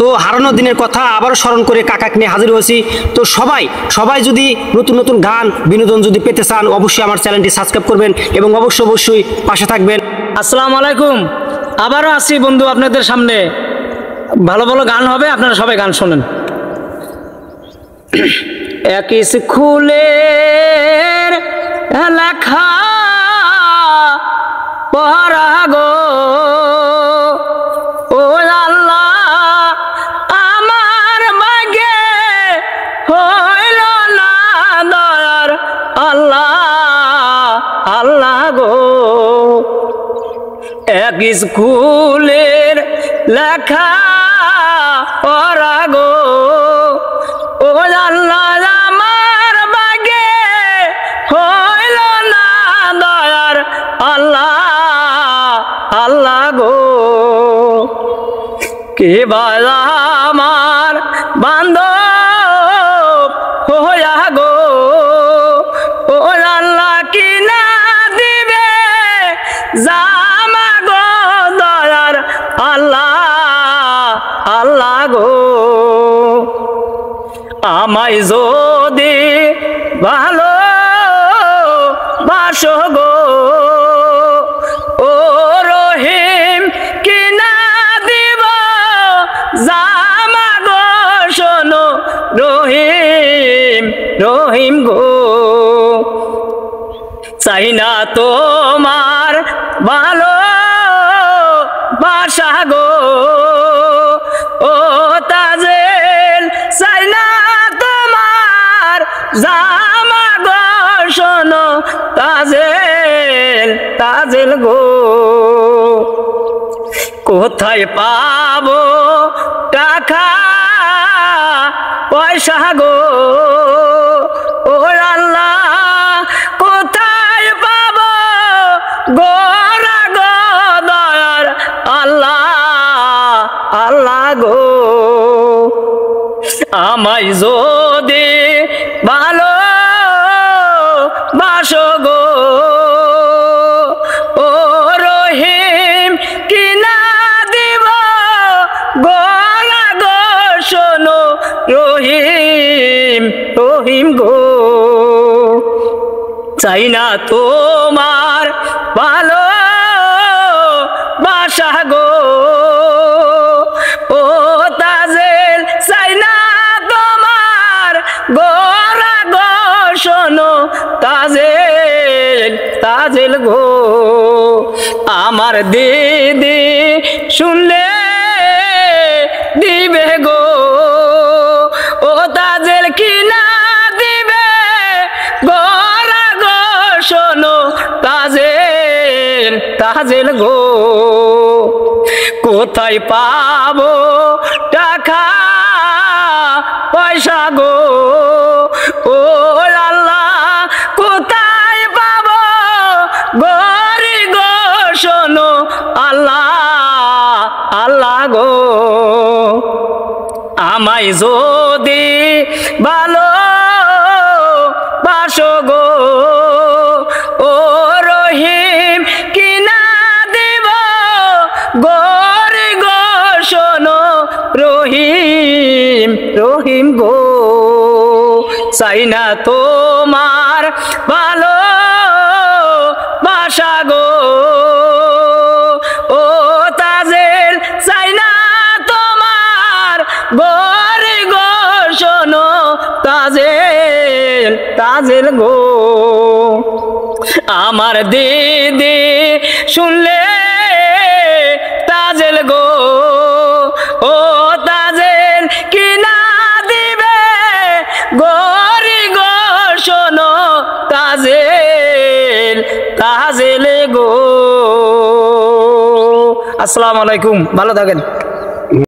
তো হারানো দিনের কথা আবারও স্মরণ করে কাকাকে নিয়ে হাজির হয়েছি। তো সবাই যদি নতুন নতুন গান বিনোদন যদি পেতে চান অবশ্যই আমার চ্যানেলটি সাবস্ক্রাইব করবেন এবং অবশ্যই পাশে থাকবেন। আসসালামু আলাইকুম, আবারও আসছি বন্ধু আপনাদের সামনে। ভালো ভালো গান হবে, আপনারা সবাই গান শোনেন। এক স্কুলের লেখা পড়া গো ও আল্লাহ, আমার ভাগ্যে হইল না দয়ার আল্লাহ আল্লাহ গো। এক স্কুলের লেখা পড়া গো ও আল্লাহ, আমার ভাগ্যে হইল না দয়ার আল্লাহ আল্লাহ গো। কে বাজা আমার বান্ধব হইয়া গো ও আল্লাহ, কি না দিবে জামা গো দয়ার আল্লাহ আল্লাহ গো। আমায় যদি ভালো বাসো গো ও রহিম, কিনা দিব জামা গো শোনো রহিম রহিম গো। চাই না তোমার ভালো বাসা গো ও তাজেল, চাই না তোমার জামা গো শোনো তাজেল তাজেল গো। কোথায় পাবো টাকা পয়সা গো ও আল্লাহ, কোথায় পাবো গোরা গো দয়ার আল্লাহ আল্লাহ গো। আমায় যদি ভালো বাসো গো ও রহিম, কিনা দিব গোরা গো শোনো রহিম রহিম গো। চাই না তোমার ভালো বাসা গো ও তাজেল, চাই না তোমার গোরা গো শোনো তাজেল তাজেল গো। আমার দিদি শুনলে দিবে গো ও তাজেল, কিনা দিবে গোরা গো শোনো তাজেল তাজেল গো। কোথায় পাবো টাকা পয়সা গো ও আল্লাহ, কোথায় পাবো গরি গো শোনো আল্লাহ আল্লাহ গো। আমায় যদি ভালো বাসো গো ও রহিম, কিনা দিব গরি গো শোনো রহিম রহিম গো। চাই না তোমার ভালো বাসা গো ও তাজেল, চাই না তোমার গরি গো শোনো তাজেল তাজেল গো। আমার দিদি শুনলে তাজেল গো ও তাজেল, কিনা দিবে গরি গো শোনো তাজেল তাজেল গো। আসসালামু আলাইকুম, ভালো থাকেন।